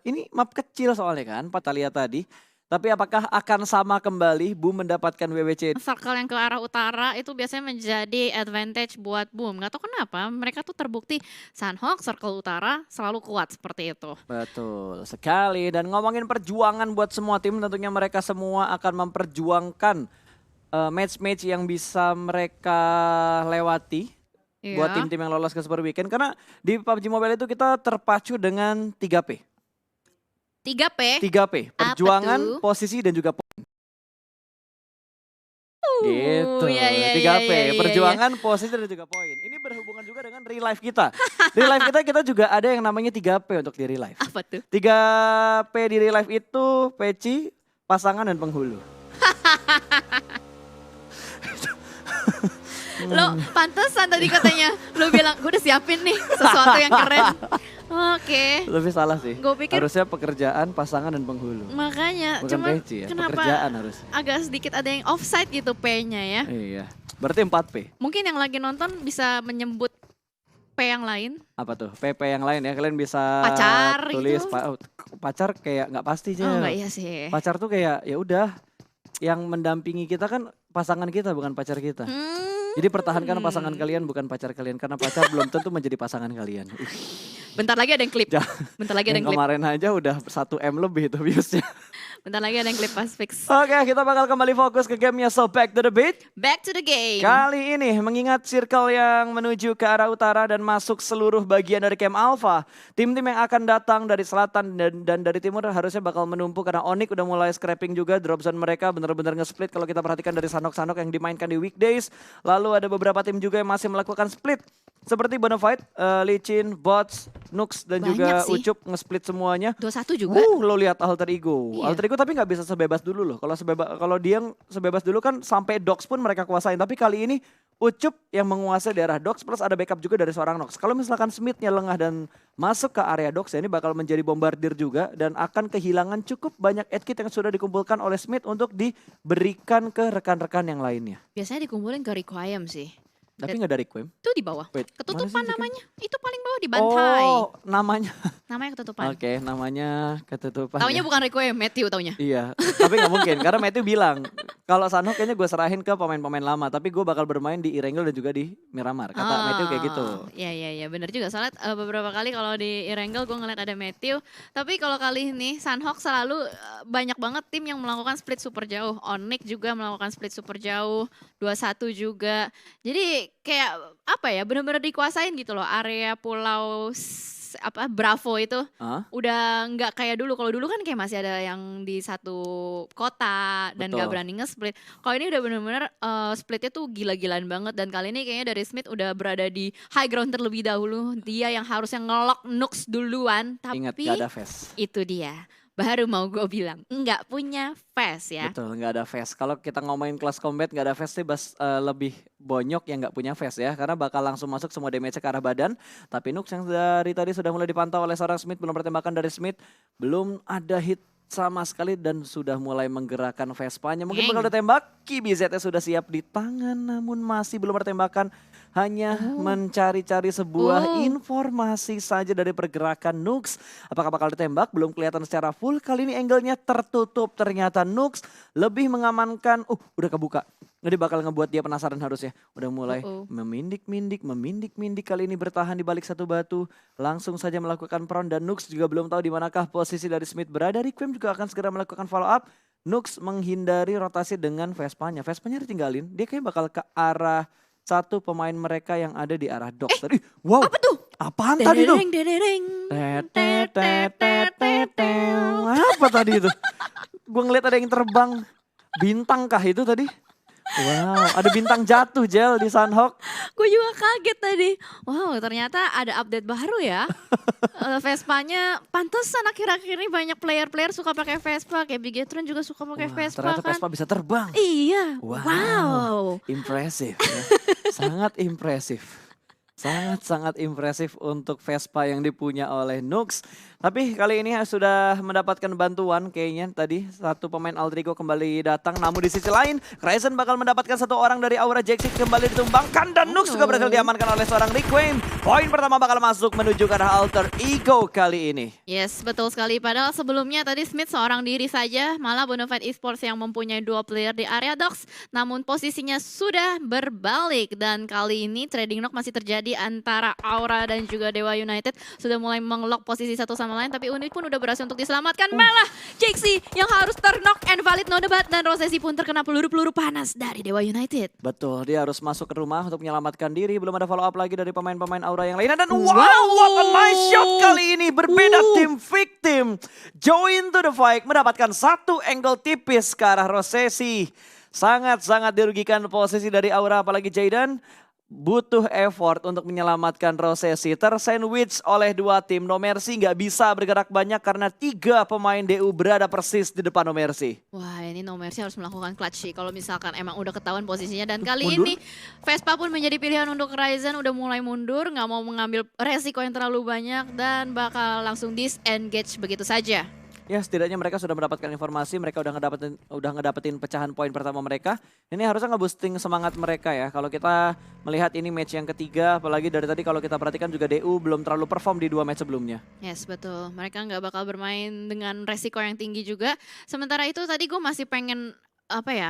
Ini map kecil soalnya kan, Patalia tadi. Tapi apakah akan sama kembali Boom mendapatkan WWC? Circle yang ke arah utara itu biasanya menjadi advantage buat Boom. Gak tahu kenapa mereka tuh terbukti Sunhawk circle utara selalu kuat seperti itu. Betul sekali. Dan ngomongin perjuangan buat semua tim, tentunya mereka semua akan memperjuangkan match-match yang bisa mereka lewati. Buat Iya. tim-tim yang lolos ke Super Weekend. Karena di PUBG Mobile itu kita terpacu dengan 3P. 3P. 3P, Apa perjuangan, tuh? posisi dan juga poin. Gitu, Iya, 3P, iya. perjuangan, posisi dan juga poin. Ini berhubungan juga dengan real life kita. Real life kita juga ada yang namanya 3P untuk di real life. Apa tuh? 3P di real life itu peci, pasangan dan penghulu. Lo pantesan tadi katanya lo bilang gue udah siapin nih sesuatu yang keren. Oke. Lebih salah sih. Gue pikir Harusnya pekerjaan, pasangan dan penghulu. makanya Bukan cuman peci ya, kenapa pekerjaan harusnya. agak sedikit ada yang offside gitu P-nya ya. Iya, berarti 4P. Mungkin yang lagi nonton bisa menyebut P yang lain. Apa tuh? PP yang lain ya, kalian bisa Pacar tulis gitu. pacar kayak nggak pasti aja. Oh enggak iya sih. Pacar tuh kayak ya udah yang mendampingi kita kan pasangan kita bukan pacar kita. Jadi pertahankan pasangan kalian bukan pacar kalian karena pacar belum tentu menjadi pasangan kalian. Bentar lagi ada yang klip. Bentar lagi ada yang klip. Kemarin aja udah 1M lebih itu viewsnya. Bentar lagi ada yang klip pas fix. Oke, kita bakal kembali fokus ke gamenya, so back to the beat. Back to the game. Kali ini mengingat circle yang menuju ke arah utara dan masuk seluruh bagian dari camp Alpha. Tim-tim yang akan datang dari selatan dan dari timur harusnya bakal menumpuk karena Onyx udah mulai scrapping juga. Drop zone mereka benar-benar nge-split kalau kita perhatikan dari Sanhok-Sanhok yang dimainkan di weekdays. Lalu ada beberapa tim juga yang masih melakukan split. Seperti Bonafide, Licin, Bots, Nux dan Banyak juga sih. Ucup nge-split semuanya. 21 juga. Lo lihat Alter Ego. Iya. Alter Ego tapi nggak bisa sebebas dulu loh. Kalau dia sebebas dulu kan sampai Dox pun mereka kuasain. Tapi kali ini Ucup yang menguasai daerah Dox plus ada backup juga dari seorang Nox. Kalau misalkan Smith-nya lengah dan masuk ke area Dox ya ini bakal menjadi bombardir juga dan akan kehilangan cukup banyak edkit yang sudah dikumpulkan oleh Smith untuk diberikan ke rekan-rekan yang lainnya. Biasanya dikumpulin ke Requiem sih. Tapi nggak dari Quem. Itu di bawah. Wait, Ketutupan mana sih, namanya. Itu paling bawah di bantai. Oh, namanya. Namanya ketutupan. Oke, namanya ketutupan. Taunya ya. bukan Requiem, Matthew taunya. Iya, tapi nggak mungkin karena Matthew bilang kalau Sanhok kayaknya gue serahin ke pemain-pemain lama, tapi gue bakal bermain di Erangel dan juga di Miramar. Kata Matthew kayak gitu. Iya benar juga. Soalnya beberapa kali kalau di Erangel gue ngeliat ada Matthew. Tapi kalau kali ini Sunhawk selalu banyak banget tim yang melakukan split super jauh. Onyx juga melakukan split super jauh. 21 juga. Jadi kayak apa ya benar-benar dikuasain gitu loh area pulau Bravo itu. Udah nggak kayak dulu. Kalau dulu kan kayak masih ada yang di satu kota dan nggak berani nge-split. Kalau ini udah bener-bener splitnya tuh gila-gilaan banget. Dan kali ini kayaknya dari Smith udah berada di high ground terlebih dahulu. Dia yang harusnya ngelock Nux duluan. Tapi ingat gak ada face. Itu dia. Baru mau gue bilang nggak punya face ya. Betul, nggak ada face. Kalau kita ngomongin kelas combat nggak ada face sih lebih bonyok yang nggak punya face ya. Karena bakal langsung masuk semua damage ke arah badan. Tapi Nux yang dari tadi sudah mulai dipantau oleh seorang Smith. Belum pertembakan dari Smith. Belum ada hit sama sekali dan sudah mulai menggerakkan Vespanya. Mungkin bakal ditembak. BZ-nya sudah siap di tangan namun masih belum bertembakan. Hanya mencari-cari sebuah informasi saja dari pergerakan Nux. Apakah bakal ditembak? Belum kelihatan secara full. Kali ini angle-nya tertutup. Ternyata Nux lebih mengamankan. Udah kebuka. Jadi bakal ngebuat dia penasaran harusnya. Udah mulai memindik-mindik. Kali ini bertahan di balik satu batu. Langsung saja melakukan prawn. Dan Nux juga belum tahu di manakah posisi dari Smith berada. Requiem juga akan segera melakukan follow up. Nux menghindari rotasi dengan Vespanya. Vespanya ditinggalin. Dia kayak bakal ke arah satu pemain mereka yang ada di arah Dox. Tadi, wow. Apa tuh? Apaan tadi tuh? Apa tadi itu? Gue ngeliat ada yang terbang. Bintang kah itu tadi? Wow, ada bintang jatuh Jel di Sunhawk. Gue juga kaget tadi. Wow, ternyata ada update baru ya. Vespanya pantesan akhir-akhir ini banyak player-player suka pakai Vespa. Kayak Bigetron juga suka pakai Vespa ternyata kan. Vespa bisa terbang. Iya. Wow. Impresif ya. Sangat impresif. Sangat-sangat impresif untuk Vespa yang dipunya oleh Nux. Tapi kali ini sudah mendapatkan bantuan kayaknya tadi. Satu pemain Aldrigo kembali datang. Namun di sisi lain, Ryzen bakal mendapatkan satu orang dari Aura Jaxi kembali ditumbangkan. Dan Nux juga berhasil diamankan oleh seorang Requiem. Poin pertama bakal masuk menuju ke arah Alter Ego kali ini. Yes, betul sekali. Padahal sebelumnya tadi Smith seorang diri saja. Malah Bonafide Esports yang mempunyai 2 player di area docks. Namun posisinya sudah berbalik. Dan kali ini trading knock masih terjadi antara Aura dan juga Dewa United. Sudah mulai mengelok posisi satu sama lain, tapi Unit pun udah berhasil untuk diselamatkan. Malah Jaxi yang harus terknock and valid no debat, dan Rosesi pun terkena peluru-peluru panas dari Dewa United. Betul, dia harus masuk ke rumah untuk menyelamatkan diri. Belum ada follow up lagi dari pemain-pemain Aura yang lainnya. Dan wow, what a nice shot kali ini. Berbeda tim victim. Join to the fight, mendapatkan satu angle tipis ke arah Rosesi. Sangat-sangat dirugikan posisi dari Aura, apalagi Jayden butuh effort untuk menyelamatkan Rosesi. Tersandwich oleh dua tim. No Mercy nggak bisa bergerak banyak karena 3 pemain DU berada persis di depan No Mercy. Wah, ini No Mercy harus melakukan clutch sih kalau misalkan emang udah ketahuan posisinya. Dan kali Mundur. ini Vespa pun menjadi pilihan untuk Ryzen, udah mulai mundur, nggak mau mengambil resiko yang terlalu banyak dan bakal langsung disengage begitu saja. Ya, setidaknya mereka sudah mendapatkan informasi, mereka udah ngedapetin pecahan poin pertama mereka. Ini harusnya nge-boosting semangat mereka ya. Kalau kita melihat ini match yang ketiga, apalagi dari tadi kalau kita perhatikan juga DU belum terlalu perform di 2 match sebelumnya. Yes, betul. Mereka nggak bakal bermain dengan resiko yang tinggi juga. Sementara itu tadi gue masih pengen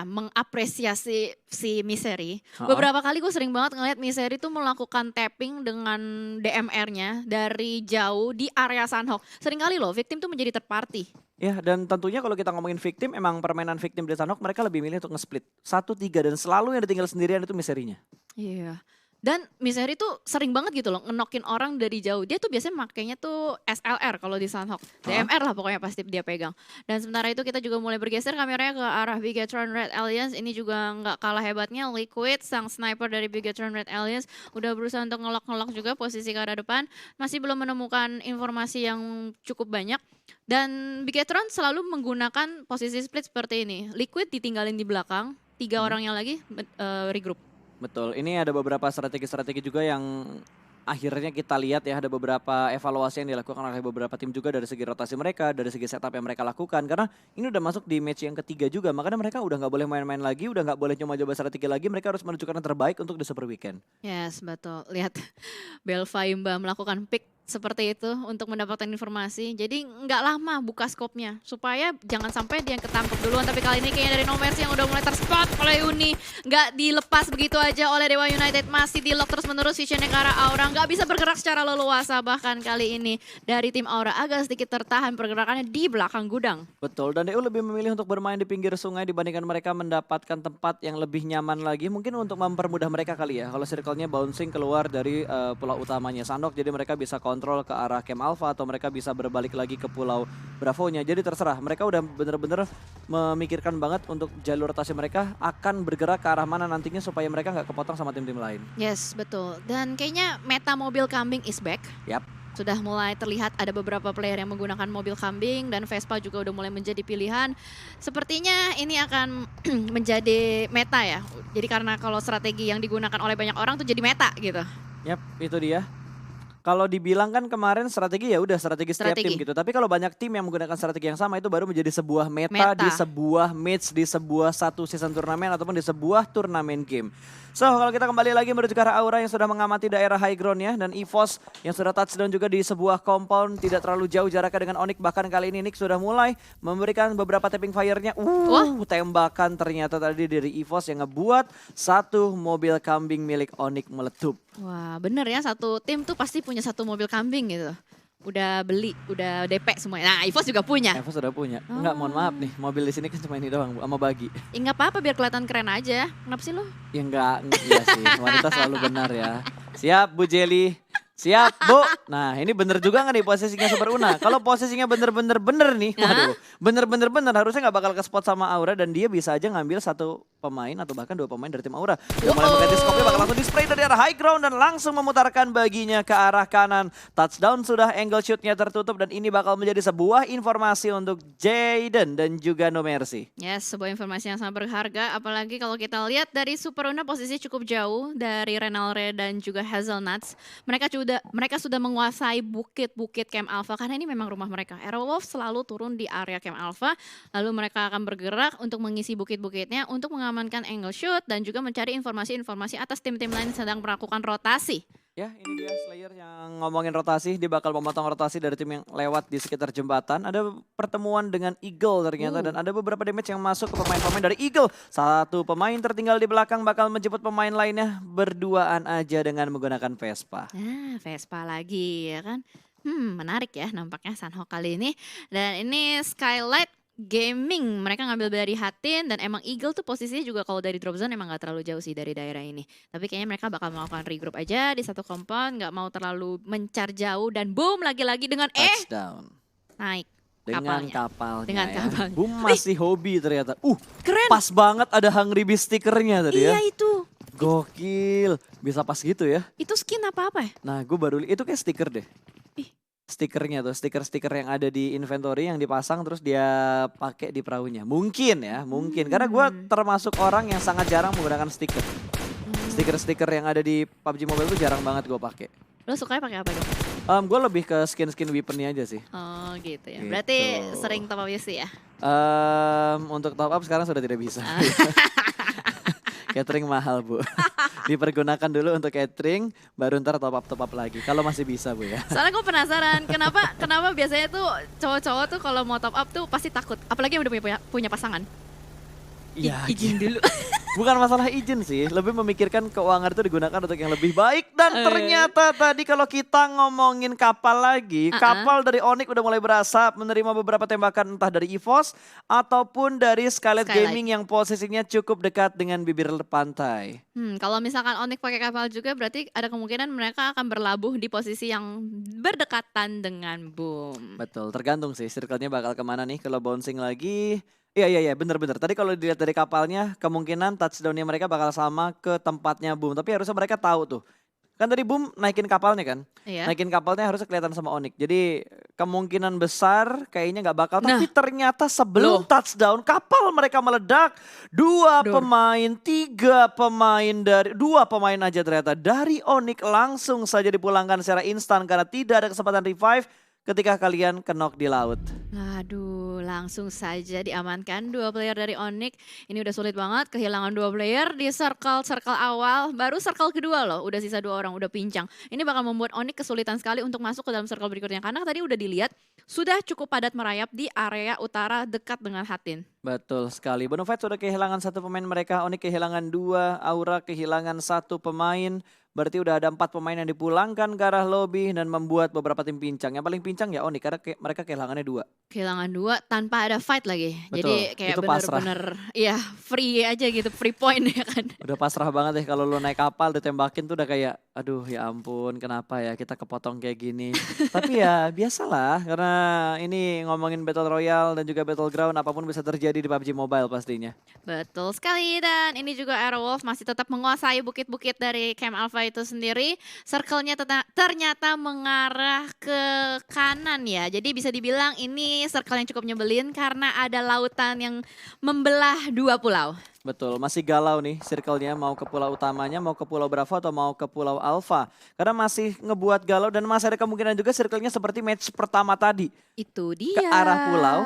mengapresiasi si Misery. Beberapa kali gue sering banget ngeliat Misery tuh melakukan tapping dengan DMR-nya dari jauh di area Sunhawk. Sering kali loh victim tuh menjadi third party. Ya, dan tentunya kalau kita ngomongin victim, emang permainan victim di Sanhok mereka lebih milih untuk nge-split 1-3 dan selalu yang ditinggal sendirian itu Misery-nya. Iya. Dan Misery tuh sering banget gitu loh ngenokin orang dari jauh. Dia tuh biasanya makainya tuh SLR kalau di Sunhawk. DMR lah pokoknya pasti dia pegang. Dan sementara itu kita juga mulai bergeser kameranya ke arah Bigetron Red Alliance. Ini juga nggak kalah hebatnya. Liquid, sang sniper dari Bigetron Red Alliance, udah berusaha untuk ngelok-ngelok juga posisi ke arah depan. Masih belum menemukan informasi yang cukup banyak. Dan Bigetron selalu menggunakan posisi split seperti ini. Liquid ditinggalin di belakang, 3 orangnya lagi regroup. Betul, ini ada beberapa strategi-strategi juga yang akhirnya kita lihat ya, ada beberapa evaluasi yang dilakukan oleh beberapa tim juga dari segi rotasi mereka, dari segi setup yang mereka lakukan. Karena ini udah masuk di match yang ketiga juga, makanya mereka udah nggak boleh main-main lagi, udah nggak boleh coba-coba strategi lagi, mereka harus menunjukkan yang terbaik untuk di Super Weekend. Yes, betul. Lihat Belvaimba melakukan pick seperti itu untuk mendapatkan informasi. Jadi nggak lama buka skopnya supaya jangan sampai dia yang ketangkep duluan. Tapi kali ini kayaknya dari No Mercy yang udah mulai terspot oleh Uni, nggak dilepas begitu aja oleh Dewa United. Masih di lock terus menerus visionnya ke arah Aura, nggak bisa bergerak secara leluasa. Bahkan kali ini dari tim Aura agak sedikit tertahan pergerakannya di belakang gudang. Betul, dan DU lebih memilih untuk bermain di pinggir sungai dibandingkan mereka mendapatkan tempat yang lebih nyaman lagi. Mungkin untuk mempermudah mereka kali ya, kalau circle-nya bouncing keluar dari pulau utamanya Sanhok, jadi mereka bisa kontrol ke arah Camp Alpha atau mereka bisa berbalik lagi ke pulau Bravo-nya. Jadi terserah, mereka udah bener-bener memikirkan banget untuk jalur rotasi mereka akan bergerak ke arah mana nantinya supaya mereka nggak kepotong sama tim-tim lain. Yes, betul. Dan kayaknya meta mobil kambing is back. Yap. Sudah mulai terlihat ada beberapa player yang menggunakan mobil kambing dan Vespa juga udah mulai menjadi pilihan. Sepertinya ini akan menjadi meta ya. Jadi karena kalau strategi yang digunakan oleh banyak orang tuh jadi meta gitu. Yap, itu dia. Kalau dibilang kan kemarin strategi ya udah strategi setiap tim gitu. Tapi kalau banyak tim yang menggunakan strategi yang sama itu baru menjadi sebuah meta. Di sebuah match, di sebuah satu season turnamen ataupun di sebuah turnamen game. So kalau kita kembali lagi menuju ke arah Aura yang sudah mengamati daerah high ground ya. Dan EVOS yang sudah touchdown juga di sebuah compound. Tidak terlalu jauh jaraknya dengan Onyx. Bahkan kali ini Nick sudah mulai memberikan beberapa tapping fire-nya. Tembakan ternyata tadi dari EVOS yang ngebuat satu mobil kambing milik Onyx meletup. Wah bener ya, satu tim tuh pasti punya satu mobil kambing gitu. Udah beli, udah DP semuanya. Nah EVOS juga punya. EVOS sudah punya. Enggak, mohon maaf nih, mobil di sini kan cuma ini doang sama bagi. Enggak apa-apa biar kelihatan keren aja. Kenapa sih lo? Ya enggak, iya sih. Wanita selalu benar ya. Siap Bu Jelly. Siap Bu. Nah ini bener juga gak nih posisinya Super Una? Kalau posisinya bener-bener nih, waduh, bener-bener harusnya gak bakal ke spot sama Aura dan dia bisa aja ngambil satu pemain atau bahkan 2 pemain dari tim Aura. Udah mulai mengganti skopnya, bakal langsung display dari arah high ground dan langsung memutarkan baginya ke arah kanan. Touchdown sudah, angle shootnya tertutup dan ini bakal menjadi sebuah informasi untuk Jayden dan juga No Mercy. Yes, sebuah informasi yang sangat berharga. Apalagi kalau kita lihat dari Super Una posisi cukup jauh dari Renalre dan juga Hazelnuts. Mereka sudah mereka sudah menguasai bukit-bukit Camp Alpha karena ini memang rumah mereka. Aerowolf selalu turun di area Camp Alpha, lalu mereka akan bergerak untuk mengisi bukit-bukitnya untuk mengamankan angle shoot dan juga mencari informasi-informasi atas tim-tim lain yang sedang melakukan rotasi. Ya, ini dia Slayer yang ngomongin rotasi, dia bakal memotong rotasi dari tim yang lewat di sekitar jembatan. Ada pertemuan dengan Eagle ternyata dan ada beberapa damage yang masuk ke pemain-pemain dari Eagle. Satu pemain tertinggal di belakang bakal menjemput pemain lainnya berduaan aja dengan menggunakan Vespa. Nah, Vespa lagi ya kan. Menarik ya nampaknya Sunhawk kali ini. Dan ini Skylight Gaming, mereka ngambil dari Hatin dan emang Eagle tuh posisinya juga kalau dari drop zone emang gak terlalu jauh sih dari daerah ini. Tapi kayaknya mereka bakal melakukan regroup aja di satu compound, gak mau terlalu mencar jauh dan boom lagi-lagi dengan Touchdown. Naik Dengan kapalnya. kapalnya Dengan ya. kapalnya. Boom masih hobi ternyata. Keren. Pas banget ada Hungry Beast stikernya tadi ya. Iya itu. Gokil. Bisa pas gitu ya. Itu skin apa-apa ya? Nah gue baru itu kayak stiker deh. Ih. Stikernya tuh, stiker-stiker yang ada di inventory yang dipasang terus dia pakai di perahunya. Mungkin ya, mungkin. Karena gue termasuk orang yang sangat jarang menggunakan stiker. Stiker-stiker yang ada di PUBG Mobile tuh jarang banget gue pakai. Lo sukanya pakai apa dong? Gue lebih ke skin-skin weaponnya aja sih. Oh gitu ya. Gitu. Berarti sering top up UC ya? Untuk top up sekarang sudah tidak bisa. Catering mahal bu. Dipergunakan dulu untuk catering, baru ntar top up lagi. Kalau masih bisa bu ya. Soalnya gue penasaran kenapa biasanya tuh cowok-cowok tuh kalau mau top up tuh pasti takut. Apalagi yang udah punya pasangan. Iya. Izin dulu. Bukan masalah izin sih, lebih memikirkan keuangan itu digunakan untuk yang lebih baik. Dan ternyata tadi kalau kita ngomongin kapal lagi, kapal dari Onyx udah mulai berasap menerima beberapa tembakan entah dari EVOS ataupun dari Skylight Gaming yang posisinya cukup dekat dengan bibir pantai. Kalau misalkan Onyx pakai kapal juga berarti ada kemungkinan mereka akan berlabuh di posisi yang berdekatan dengan Boom. Betul, tergantung sih circle-nya bakal kemana nih. Kalau bouncing lagi, iya bener-bener. Tadi kalau dilihat dari kapalnya kemungkinan touchdown-nya mereka bakal sama ke tempatnya Boom. Tapi harusnya mereka tahu tuh. Kan tadi Boom naikin kapalnya kan. Iya. Naikin kapalnya harusnya kelihatan sama Onyx. Jadi kemungkinan besar kayaknya nggak bakal. Tapi ternyata sebelum touchdown kapal mereka meledak. Dua pemain aja ternyata dari Onyx langsung saja dipulangkan secara instan. Karena tidak ada kesempatan revive ketika kalian knock di laut. Aduh, langsung saja diamankan 2 player dari Onyx. Ini udah sulit banget, kehilangan 2 player di circle awal. Baru circle kedua loh, udah sisa 2 orang, udah pincang. Ini bakal membuat Onyx kesulitan sekali untuk masuk ke dalam circle berikutnya. Karena tadi udah dilihat, sudah cukup padat merayap di area utara dekat dengan Hatin. Betul sekali. Bonafide sudah kehilangan 1 pemain mereka, Onyx kehilangan 2, Aura kehilangan 1 pemain. Berarti udah ada 4 pemain yang dipulangkan ke arah lobby dan membuat beberapa tim pincang. Yang paling pincang ya Onyx karena mereka kehilangannya 2. Kehilangan 2 tanpa ada fight lagi. Betul. Jadi kayak bener-bener ya free aja gitu, free point ya kan. Udah pasrah banget deh kalau lo naik kapal ditembakin tuh udah kayak aduh ya ampun kenapa ya kita kepotong kayak gini. Tapi ya biasalah karena ini ngomongin Battle Royale dan juga Battleground apapun bisa terjadi di PUBG Mobile pastinya. Betul sekali dan ini juga Aerowolf masih tetap menguasai bukit-bukit dari Camp Alpha itu sendiri. Circle-nya ternyata mengarah ke kanan ya. Jadi bisa dibilang ini circle yang cukup nyebelin karena ada lautan yang membelah 2 pulau. Betul, masih galau nih circle-nya mau ke pulau utamanya, mau ke pulau Bravo atau mau ke pulau Alpha. Karena masih ngebuat galau dan masih ada kemungkinan juga circle-nya seperti match pertama tadi. Itu dia. Ke arah pulau,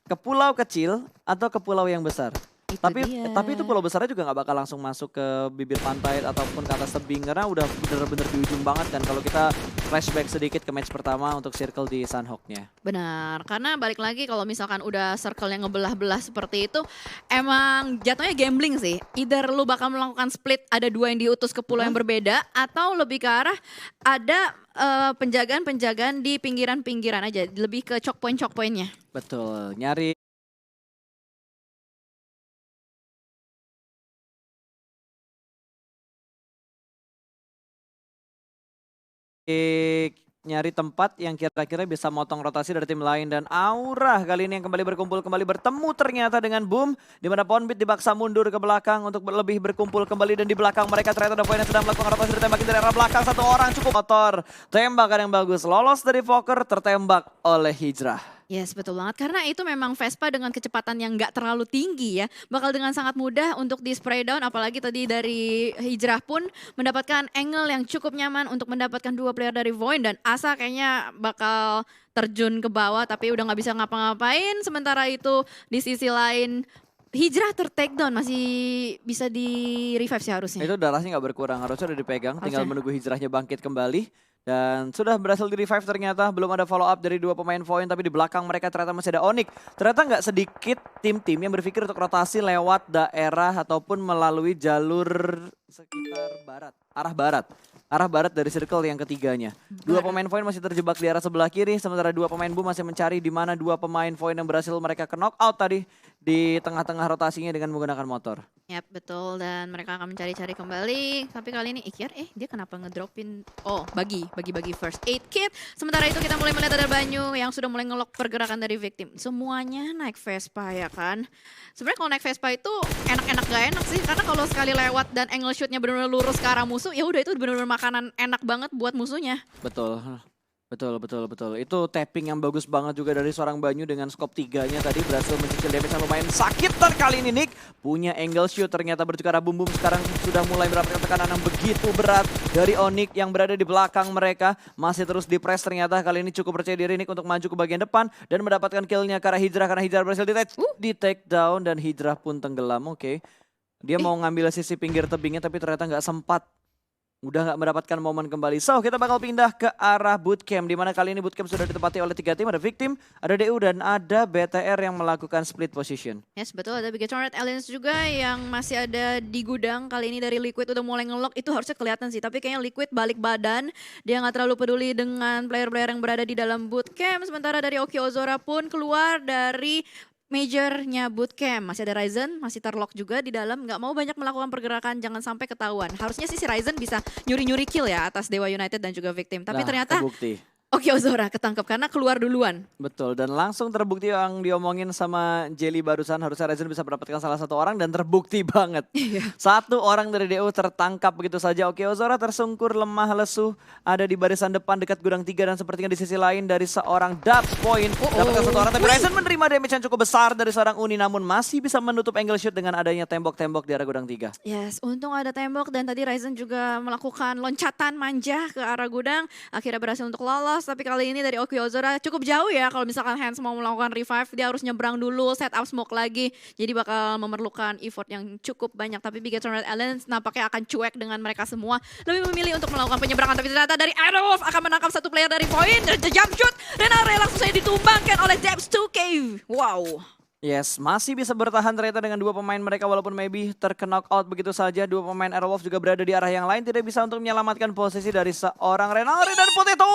ke pulau kecil atau ke pulau yang besar. Tapi itu pulau besarnya juga nggak bakal langsung masuk ke bibir pantai ataupun ke atas tebing karena udah bener-bener di ujung banget kan kalau kita flashback sedikit ke match pertama untuk circle di Sunhawk-nya. Benar, karena balik lagi kalau misalkan udah circle yang ngebelah-belah seperti itu emang jatuhnya gambling sih. Either lu bakal melakukan split ada 2 yang diutus ke pulau yang berbeda atau lebih ke arah ada penjagaan-penjagaan di pinggiran-pinggiran aja, lebih ke choke point-nya. Betul, nyari tempat yang kira-kira bisa motong rotasi dari tim lain dan Aura kali ini yang kembali bertemu ternyata dengan Boom di mana Poundbeat dipaksa mundur ke belakang untuk lebih berkumpul kembali dan di belakang mereka ternyata ada poin yang sedang melakukan rotasi ditembakin dari arah belakang 1 orang cukup kotor tembakan yang bagus lolos dari Fokker tertembak oleh Hijrah. Yes, betul banget. Karena itu memang Vespa dengan kecepatan yang nggak terlalu tinggi ya, bakal dengan sangat mudah untuk di spray down, apalagi tadi dari Hijrah pun mendapatkan angle yang cukup nyaman untuk mendapatkan 2 player dari Void dan Asa kayaknya bakal terjun ke bawah tapi udah nggak bisa ngapa-ngapain. Sementara itu di sisi lain Hijrah take down masih bisa di revive sih harusnya. Itu darahnya nggak berkurang, harusnya udah dipegang, tinggal Harusnya. menunggu Hijrahnya bangkit kembali. Dan sudah berhasil di revive ternyata, belum ada follow up dari 2 pemain Void, tapi di belakang mereka ternyata masih ada Onyx. Ternyata nggak sedikit tim-tim yang berpikir untuk rotasi lewat daerah ataupun melalui jalur sekitar barat, arah barat. Arah barat dari circle yang ketiganya. 2 pemain Void masih terjebak di arah sebelah kiri, sementara 2 pemain Boom masih mencari di mana 2 pemain Void yang berhasil mereka ke knockout tadi di tengah-tengah rotasinya dengan menggunakan motor. Yap, betul. Dan mereka akan mencari-cari kembali. Tapi kali ini Ikyar, dia kenapa ngedropin? Oh, bagi first aid kit. Sementara itu kita mulai melihat ada Banyu yang sudah mulai ngelok pergerakan dari victim. Semuanya naik Vespa ya kan. Sebenarnya kalau naik Vespa itu enak-enak gak enak sih. Karena kalau sekali lewat dan angle shootnya benar-benar lurus ke arah musuh, ya udah itu benar-benar makanan enak banget buat musuhnya. Betul. Betul. Itu tapping yang bagus banget juga dari seorang Banyu dengan scope 3-nya tadi berhasil mencicil damage yang lumayan sakit. Kali ini Nick punya angle shoot, ternyata berjuka arah Boom sekarang sudah mulai mendapatkan tekanan yang begitu berat dari Onyx yang berada di belakang mereka. Masih terus di press ternyata, kali ini cukup percaya diri Nick untuk maju ke bagian depan dan mendapatkan killnya ke arah Hijrah karena Hijrah berhasil di take down dan Hijrah pun tenggelam. Oke. Dia mau ngambil sisi pinggir tebingnya tapi ternyata nggak sempat. Udah nggak mendapatkan momen kembali. So, kita bakal pindah ke arah bootcamp. Dimana kali ini bootcamp sudah ditempati oleh 3 tim. Ada Victim, ada DU, dan ada BTR yang melakukan split position. Yes, betul. Ada Bigatron Red Aliens juga yang masih ada di gudang. Kali ini dari Liquid udah mulai ngelok. Itu harusnya kelihatan sih. Tapi kayaknya Liquid balik badan. Dia nggak terlalu peduli dengan player-player yang berada di dalam bootcamp. Sementara dari Oki Ozora pun keluar dari majornya bootcamp. Masih ada Ryzen, masih terlock juga di dalam. Nggak mau banyak melakukan pergerakan, jangan sampai ketahuan. Harusnya sih si Ryzen bisa nyuri-nyuri kill ya atas Dewa United dan juga Victim. Tapi ternyata terbukti. Oki Ozora ketangkep karena keluar duluan. Betul, dan langsung terbukti yang diomongin sama Jelly barusan. Harusnya Ryzen bisa mendapatkan salah satu orang dan terbukti banget. Satu orang dari DU tertangkap begitu saja. Oke, Ozora tersungkur lemah lesu. Ada di barisan depan dekat gudang 3 dan sepertinya di sisi lain dari seorang Dubs Point. Dapatkan satu orang, tapi Ryzen menerima damage yang cukup besar dari seorang Uni. Namun masih bisa menutup angle shoot dengan adanya tembok-tembok di arah gudang 3. Yes, untung ada tembok dan tadi Ryzen juga melakukan loncatan manja ke arah gudang. Akhirnya berhasil untuk lolos. Tapi kali ini dari Oki Ozora cukup jauh ya. Kalau misalkan Hands mau melakukan revive, dia harus nyebrang dulu, set up smoke lagi. Jadi bakal memerlukan effort yang cukup banyak. Tapi Bigatron Red Aliens nampaknya akan cuek dengan mereka semua. Lebih memilih untuk melakukan penyeberangan. Tapi ternyata dari Aerowolf akan menangkap satu player dari Point. Jump shoot. Renare langsung saja ditumbangkan oleh Debs 2K. Wow. Yes, masih bisa bertahan ternyata dengan 2 pemain mereka walaupun maybe terkena out begitu saja. 2 pemain Aerowolf juga berada di arah yang lain, tidak bisa untuk menyelamatkan posisi dari seorang Renari, dan Potato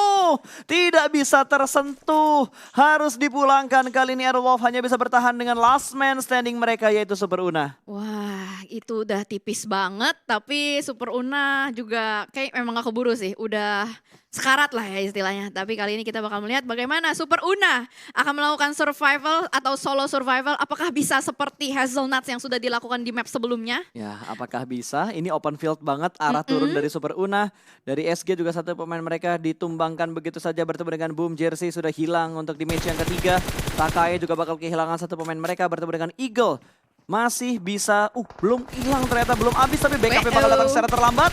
tidak bisa tersentuh. Harus dipulangkan, kali ini Aerowolf hanya bisa bertahan dengan last man standing mereka yaitu Super Una. Wah, itu udah tipis banget, tapi Super Una juga kayak memang gak keburu sih, udah sekarat lah ya istilahnya. Tapi kali ini kita bakal melihat bagaimana Super Una akan melakukan survival atau solo survival. Apakah bisa seperti Hazelnuts yang sudah dilakukan di map sebelumnya? Ya, apakah bisa? Ini open field banget, arah turun dari Super Una. Dari SG juga satu pemain mereka ditumbangkan begitu saja bertemu dengan Boom. Jersey sudah hilang untuk di match yang ketiga. Takai juga bakal kehilangan satu pemain mereka bertemu dengan Eagle. Masih bisa, belum hilang ternyata, belum habis tapi backupnya bakal datang secara terlambat.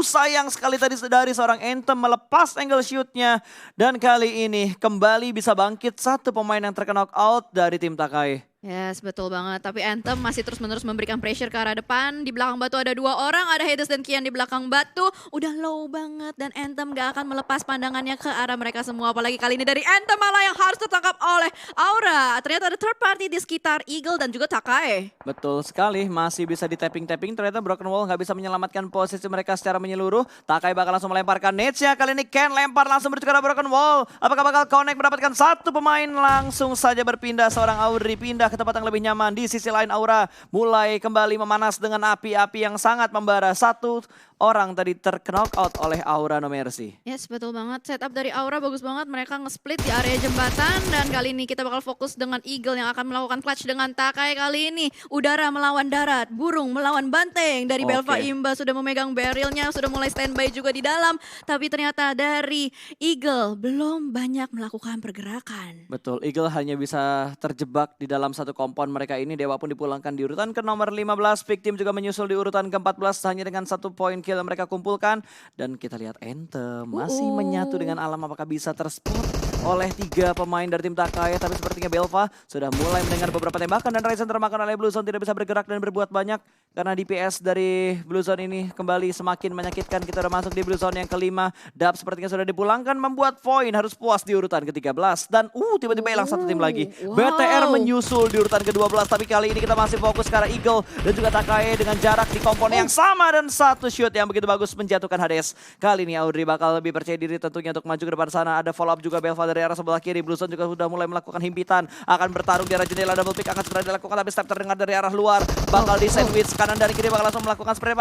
Sayang sekali tadi dari seorang Anthem melepas angle shootnya. Dan kali ini kembali bisa bangkit satu pemain yang terkena out dari tim Takai. Yes, betul banget. Tapi Anthem masih terus-menerus memberikan pressure ke arah depan. Di belakang batu ada 2 orang, ada Hades dan Kian di belakang batu. Udah low banget dan Anthem gak akan melepas pandangannya ke arah mereka semua. Apalagi kali ini dari Anthem malah yang harus tertangkap oleh Aura. Ternyata ada third party di sekitar Eagle dan juga Takai. Betul sekali, masih bisa di tapping-tapping. Ternyata Broken Wall gak bisa menyelamatkan posisi mereka secara menyeluruh. Takai bakal langsung melemparkan nades-nya. Kali ini Ken lempar langsung menuju ke arah Broken Wall. Apakah bakal connect mendapatkan satu pemain? Langsung saja berpindah seorang Audrey, pindah ke tempat yang lebih nyaman. Di sisi lain Aura mulai kembali memanas dengan api-api yang sangat membara. Satu orang tadi terknock out oleh Aura No Mercy. Yes, betul banget. Setup dari Aura bagus banget. Mereka nge-split di area jembatan. Dan kali ini kita bakal fokus dengan Eagle yang akan melakukan clutch dengan Takai kali ini. Udara melawan darat, burung melawan banteng. Dari Belva Oke. Imba sudah memegang barrelnya, sudah mulai standby juga di dalam. Tapi ternyata dari Eagle belum banyak melakukan pergerakan. Betul, Eagle hanya bisa terjebak di dalam satu kompon mereka ini. Dewa pun dipulangkan di urutan ke nomor 15. Victim juga menyusul di urutan ke-14 hanya dengan 1 poin kill yang mereka kumpulkan. Dan kita lihat Anthem masih menyatu dengan alam, apakah bisa terspot oleh 3 pemain dari tim Takai. Tapi sepertinya Belva sudah mulai mendengar beberapa tembakan dan Ryzen termakan oleh Bluezone, tidak bisa bergerak dan berbuat banyak. Karena DPS dari Bluezone ini kembali semakin menyakitkan. Kita udah masuk di Bluezone yang kelima. Dub sepertinya sudah dipulangkan, membuat Void harus puas di urutan ke-13. Dan tiba-tiba hilang satu tim lagi. Wow. BTR menyusul di urutan ke-12. Tapi kali ini kita masih fokus ke arah Eagle dan juga Takai dengan jarak di kompon yang sama. Dan satu shoot yang begitu bagus menjatuhkan Hades. Kali ini Audrey bakal lebih percaya diri tentunya untuk maju ke depan sana. Ada follow up juga Belva dari arah sebelah kiri. Bluezone juga sudah mulai melakukan himpitan. Akan bertarung di arah jendela, double pick akan segera dilakukan. Tapi step terdengar dari arah luar. Bakal di sandwich kanan dan kiri, bakal langsung melakukan spray.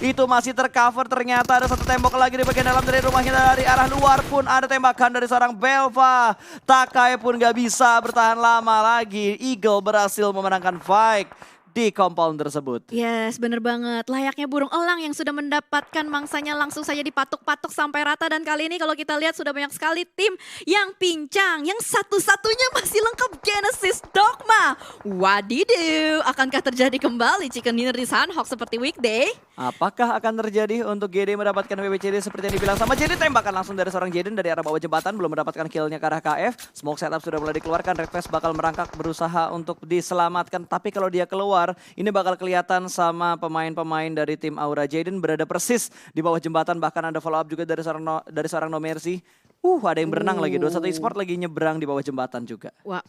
Itu masih tercover, ternyata ada satu tembok lagi di bagian dalam dari rumahnya. Dari arah luar pun ada tembakan dari seorang Belva. Takai pun gak bisa bertahan lama lagi. Eagle berhasil memenangkan fight di compound tersebut. Yes, bener banget. Layaknya burung elang yang sudah mendapatkan mangsanya langsung saja dipatuk-patuk sampai rata. Dan kali ini kalau kita lihat sudah banyak sekali tim yang pincang. Yang satu-satunya masih lengkap Genesis Dogma. Wadidaw, akankah terjadi kembali chicken dinner di Sunhawk seperti weekday? Apakah akan terjadi untuk GD mendapatkan WBCD seperti yang dibilang sama Jaden? Tembakan langsung dari seorang Jaden dari arah bawah jembatan, belum mendapatkan killnya ke arah KF. Smoke setup sudah mulai dikeluarkan, Red Fest bakal merangkak berusaha untuk diselamatkan. Tapi kalau dia keluar, ini bakal kelihatan sama pemain-pemain dari tim Aura. Jaden berada persis di bawah jembatan, bahkan ada follow up juga dari seorang No Mercy. Ada yang berenang lagi, 21 Esport lagi nyebrang di bawah jembatan juga. Wah,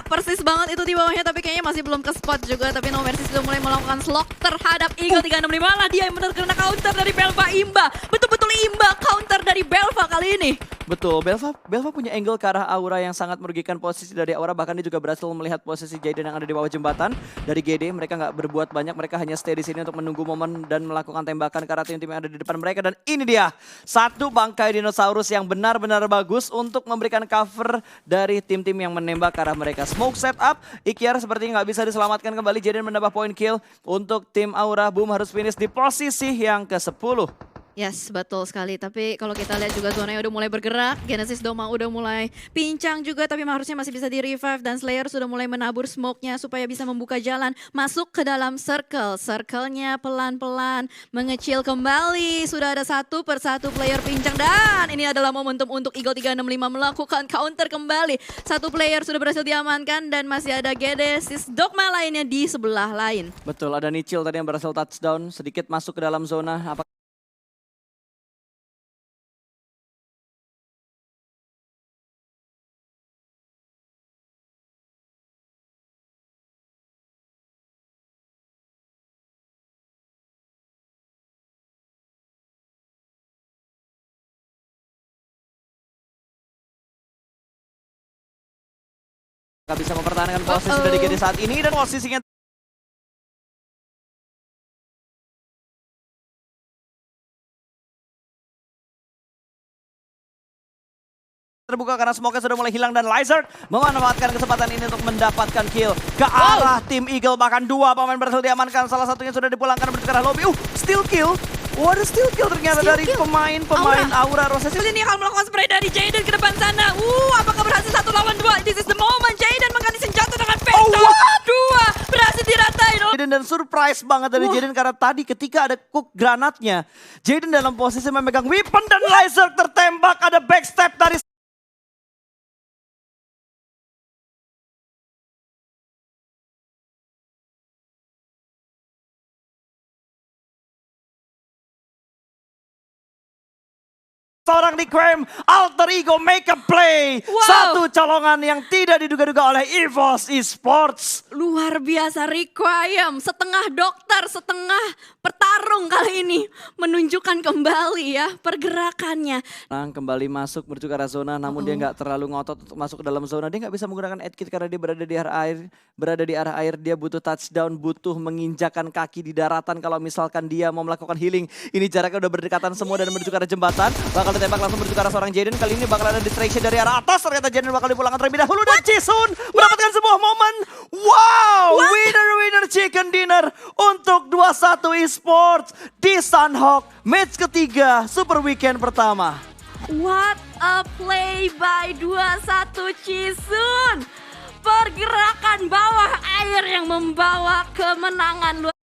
persis banget itu di bawahnya, tapi kayaknya masih belum ke spot juga. Tapi No Mercy sudah mulai melakukan slog terhadap Eagle 365 lah. Dia yang benar kena counter dari Belva Imba. Betul-betul Imba counter dari Belva kali ini. Betul, Belva punya angle ke arah Aura yang sangat merugikan posisi dari Aura. Bahkan dia juga berhasil melihat posisi Jaden yang ada di bawah jembatan. Dari GD mereka nggak berbuat banyak, mereka hanya stay di sini untuk menunggu momen dan melakukan tembakan ke arah tim-tim yang ada di depan mereka. Dan ini dia, satu bangkai dinosaurus yang benar-benar bagus untuk memberikan cover dari tim-tim yang menembak ke arah mereka. Smoke setup, Ikiar sepertinya nggak bisa diselamatkan kembali. Jaden menambah poin kill untuk tim Aura. Boom harus finish di posisi yang ke-10. Yes, betul sekali. Tapi kalau kita lihat juga zonanya udah mulai bergerak. Genesis Doma udah mulai pincang juga, tapi harusnya masih bisa di-revive. Dan Slayer sudah mulai menabur smoke-nya supaya bisa membuka jalan masuk ke dalam circle. Circle-nya pelan-pelan mengecil kembali. Sudah ada satu persatu player pincang. Dan ini adalah momentum untuk Eagle 365 melakukan counter kembali. Satu player sudah berhasil diamankan dan masih ada Genesis Dogma lainnya di sebelah lain. Betul, ada Nichil tadi yang berhasil touchdown, sedikit masuk ke dalam zona. Gak bisa mempertahankan posisi dari GD saat ini, dan posisinya terbuka karena smoke sudah mulai hilang dan Lizard memanfaatkan kesempatan ini untuk mendapatkan kill ke arah tim Eagle. Bahkan 2 pemain berhasil diamankan, salah satunya sudah dipulangkan menuju ke arah lobby. Steal kill. Ada steal kill ternyata dari pemain Aura Roses. Ini akan melakukan spray dari Jaden ke depan sana. Apakah berhasil 1 lawan 2? This is the moment. Jaden mengganti senjata dengan Phantom. 2 berhasil diratain. Jaden, dan surprise banget dari Jaden karena tadi ketika ada cook granatnya, Jaden dalam posisi memegang weapon dan Lizard tertembak. Ada backstep dari seorang Requiem alter ego make a play. Wow. Satu colongan yang tidak diduga-duga oleh EVOS Esports. Luar biasa Requiem, setengah dokter, setengah petarung kali ini. Menunjukkan kembali ya pergerakannya. Nah, kembali masuk menuju ke arah zona, namun dia nggak terlalu ngotot untuk masuk ke dalam zona. Dia nggak bisa menggunakan edge kit karena dia berada di arah air. Berada di arah air, dia butuh touchdown, butuh menginjakan kaki di daratan kalau misalkan dia mau melakukan healing. Ini jaraknya udah berdekatan semua dan menuju ke arah jembatan. Bakal ditembak langsung menuju ke arah seorang Jaden. Kali ini bakal ada distraction dari arah atas. Ternyata Jaden bakal dipulangkan terlebih dahulu. Dan Jisun mendapatkan sebuah momen. Wow, winner chicken dinner untuk 21 Esports di Sunhawk. Match ketiga Super Weekend pertama. What a play by 21 Jisun. Pergerakan bawah air yang membawa kemenangan.